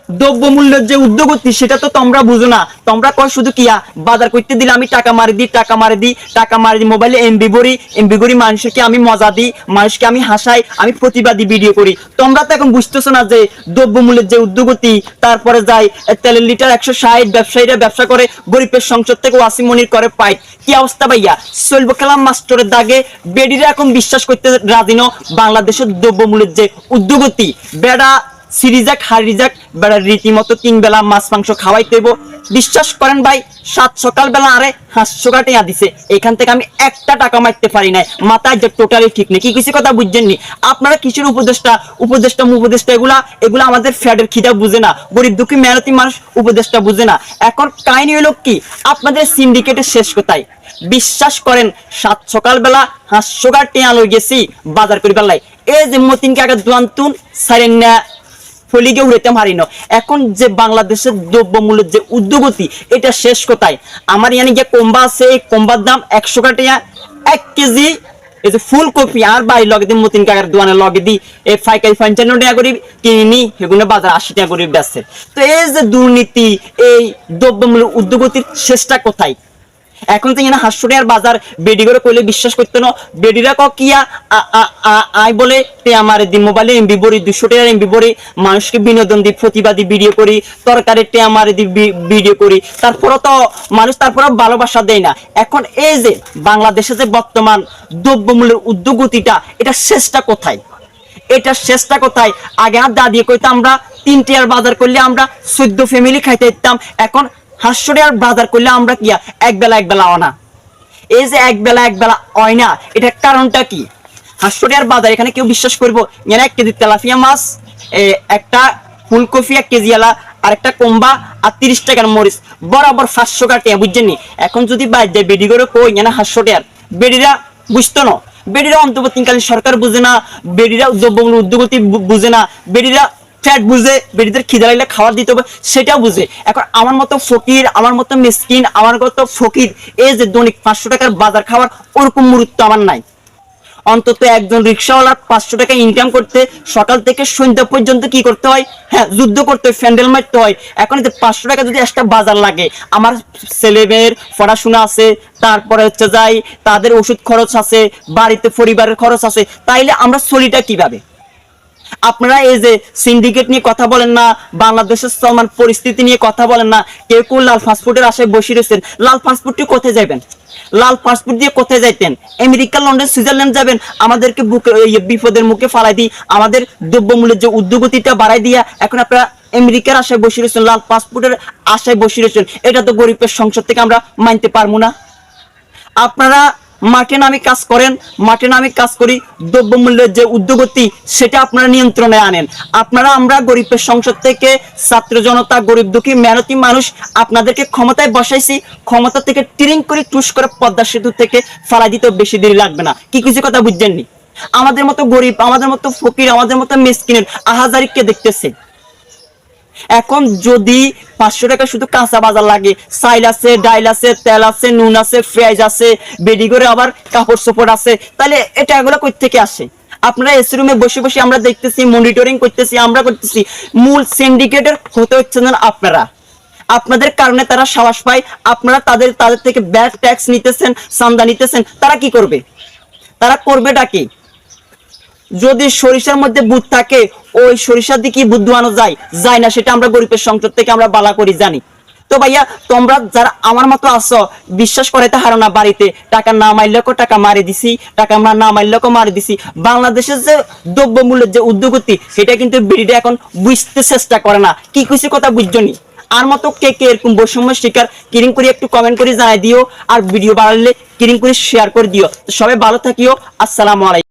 দ্রব্যমূল্যের যে উদ্যোগতি সেটা তো তোমরা বুঝো না। তোমরা কয় শুধু কিয়া বাজার করতে দিলে আমি টাকা মারি দিই মোবাইলে এমবি করি মানুষকে আমি মজা দিই, মানুষকে আমি হাসাই, আমি প্রতিবাদী ভিডিও করি। তোমরা তো এখন বুঝতেছো না যে দ্রব্যমূল্যের যে উদ্যোগতি, তারপরে যায় তেলের লিটার 160, ব্যবসায়ীরা ব্যবসা করে গরিবের সংসদ থেকে ওয়াসিম মনির করে পায়। কি অবস্থা ভাইয়া, চলবো খেলাম মাস্টারের দাগে। বেডিরা এখন বিশ্বাস করতে রাজি না বাংলাদেশের দ্রব্যমূল্যের যে উদ্যোগতি। বেড়া সিরিজাক হারিজাক বেড়া রীতিমতো 3 বেলা মাছ মাংস খাওয়াইতে হইব। বিশ্বাস করেন ভাই, 7 সকাল বেলা আরে 500 টাকা দিছে, এখান থেকে আমি একটা টাকা মারতে পারি নাই। মাথায় যে টোটালি ঠিক নেই। কি কিছু কথা বুঝছেননি আপনারা? কিসের উপদেষ্টা এগুলা আমাদের ফ্যাটের খিদা বুঝে না, গরিব দুঃখী মেহনতি মানুষ উপদেষ্টা বুঝে না। এখন কাহিনী হলো কি, আপনাদের সিন্ডিকেটের শেষ কোথায়? বিশ্বাস করেন, 7 সকাল বেলা 500 টাকা লই গেছি বাজার করি বেলায়। এই যে মতিনকে আগে দুয়ান্তুন সাইরেন না ফলিগে উড়াইতে মারিন। এখন যে বাংলাদেশের দ্রব্যমূল্যের যে উদ্যোগতি, এটা শেষ কোথায়? আমার ইয়ানি যে কম্বা আছে, এই কম্বার দাম 100 টাকা 1 কেজি। এই যে ফুলকপি আর বাড়ি লগে দিই মতিন কাকার দোকানে লগে দিই, এই পাইকারি 55 টাকা করে কিনি, সেগুলো বাজার 80 টাকা করে বেচে। তো এই যে দুর্নীতি, এই দ্রব্যমূল্য উদ্যোগতির শেষটা কোথায়? এখন তো এখানে 500 টাকার বাজার বেডি করে কইলে বিশ্বাস করতে না। বেডিরা কিয়া আই বলে আমার দি মোবাইলে এমবি বড়ি 200 টাকার এমবি বড়ি, মানুষকে বিনোদন দি, প্রতিবাদী ভিডিও করি, তরকারি আমার দি ভিডিও করি, তারপরে তো মানুষ তারপরে ভালোবাসা দেয় না। এখন এই যে বাংলাদেশে যে বর্তমান দ্রব্যমূল্যের উদ্যোগতিটা, এটা শেষটা কোথায়? এটা শেষটা কোথায়? আগে আর দাদি কইতো আমরা 3 টাকার বাজার করলে আমরা 14 ফ্যামিলি খাইতে দিতাম। এখন 500 টাকার বাজার করলে আমরা কিয়া এক বেলা আনা। এই যে এক বেলা হয় না, এটার কারণটা কি? 500 টাকার বাজার এখানে কেউ বিশ্বাস করবো? এখানে 1 কেজি তেলাপিয়া মাছ, একটা ফুলকপি 1 কেজি আলা, আর একটা কম্বা, আর 30 টাকার মরিচ, বরাবর 500 টাকা, বুঝছেন নি? এখন যদি বাইরে বেডি করে কই এখানে 500 টাকার, বেডিরা বুঝতো না। বেডিরা অন্তর্বর্তীকালীন সরকার বুঝে না, বেডিরা দ্রব্যমূল্য উদ্যোগতি বুঝে না, বেডিরা ফ্যাট বুঝে, বেডিদের খিদা লাগলে খাবার দিতে হবে সেটাও বুঝে। এখন আমার মতো ফকির, আমার মতো মিসকিন, আমার মতো ফকির, এই যে দৈনিক 500 টাকার বাজার খাওয়ার ওরকম মুহূর্ত আমার নাই। অন্তত একজন রিক্সাওয়ালা 500 টাকা ইনকাম করতে সকাল থেকে সন্ধ্যা পর্যন্ত কি করতে হয়? হ্যাঁ, যুদ্ধ করতে হয়, ফ্যান্ডেল মারতে হয়। এখন 500 টাকা যদি একটা বাজার লাগে, আমার ছেলেমেয়ের পড়াশোনা আছে, তারপরে হচ্ছে যাই তাদের ওষুধ খরচ আছে, বাড়িতে পরিবারের খরচ আছে, তাইলে আমরা চলিটা কিভাবে? আপনারা এই যে সিন্ডিকেট নিয়ে কথা বলেন না, বাংলাদেশের চলমান পরিস্থিতি নিয়ে কথা বলেন না, কেউ কেউ লাল পাসপোর্টের আশায় বসে রয়েছেন। লাল পাসপোর্টটি কোথায় যাবেন? লাল পাসপোর্ট দিয়ে কোথায় যাইতেন? আমেরিকা, লন্ডন, সুইজারল্যান্ড যাবেন? আমাদেরকে বিপদের মুখে ফালাই দিই, আমাদের দ্রব্যমূল্যের যে উদ্যোগতিটা বাড়াই দিয়া এখন আপনারা আমেরিকার আশায় বসে রয়েছেন, লাল পাসপোর্টের আশায় বসে রয়েছেন। এটা তো গরিবের সংসদ থেকে আমরা মানতে পারবো না। আপনারা মাঠে নামে কাজ করেন, মাঠে নামে কাজ করি, দ্রব্যমূল্যের যে উদ্যোগতি সেটা আপনারা নিয়ন্ত্রণে আনেন। আমরা গরিবের সংসদ থেকে ছাত্র জনতা, গরিব দুঃখী মেহনতি মানুষ আপনাদেরকে ক্ষমতায় বসাইছি, ক্ষমতা থেকে ট্রিং করে টুস করে পদ্মা সেতু থেকে ফালাই দিতে বেশি দেরি লাগবে না। কি কিছু কথা বুঝছেননি? আমাদের মতো গরিব, আমাদের মতো ফকির, আমাদের মতো মিসকিনের আহাজারিকে দেখতেছে। এখন যদি 500 টাকা শুধু কাঁচা বাজার লাগে, চাইল আছে, ডাইল আছে, তেল আছে, নুন আছে, পেঁয়াজ আছে, বেডি করে আবার কাপড় চোপড় আছে, তাহলে এটা এগুলো কই থেকে আসে? আপনারা এসি রুমে বসে বসে আমরা দেখতেছি, মনিটরিং করতেছি, আমরা করতেছি। মূল সিন্ডিকেটের হতে হচ্ছে না আপনারা। আপনাদের কারণে তারা সাহস পায়, আপনারা তাদের থেকে ব্যাড ট্যাক্স নিতেছেন, চাঁদা নিতেছেন। তারা কি করবে? তারা করবেটা কি? যদি সরিষার মধ্যে বুধ থাকে, ওই সরিষার দিকে বুধ ধোয়ানো যায় না, সেটা আমরা গরিবের সংসদ থেকে আমরা বালা করি জানি। তো ভাইয়া, তোমরা যারা আমার মতো আছো, বিশ্বাস করাইতে হারো না। বাড়িতে টাকা না মারলেও টাকা মারি দিছি, টাকা আমরা না মারলেও মারি দিছি। বাংলাদেশের যে দ্রব্যমূল্যের যে উদ্যোগতি, সেটা কিন্তু বিড়িটা এখন বুঝতে চেষ্টা করে না। কি কিছু কথা বুঝছনি? আর মতো কে কে এরকম বৈষম্য শিকার কিরিং করে একটু কমেন্ট করে জানাই দিও, আর ভিডিও বাড়ালে কিরিং করে শেয়ার করে দিও। সবাই ভালো থাকিও। আসসালামু আলাইকুম।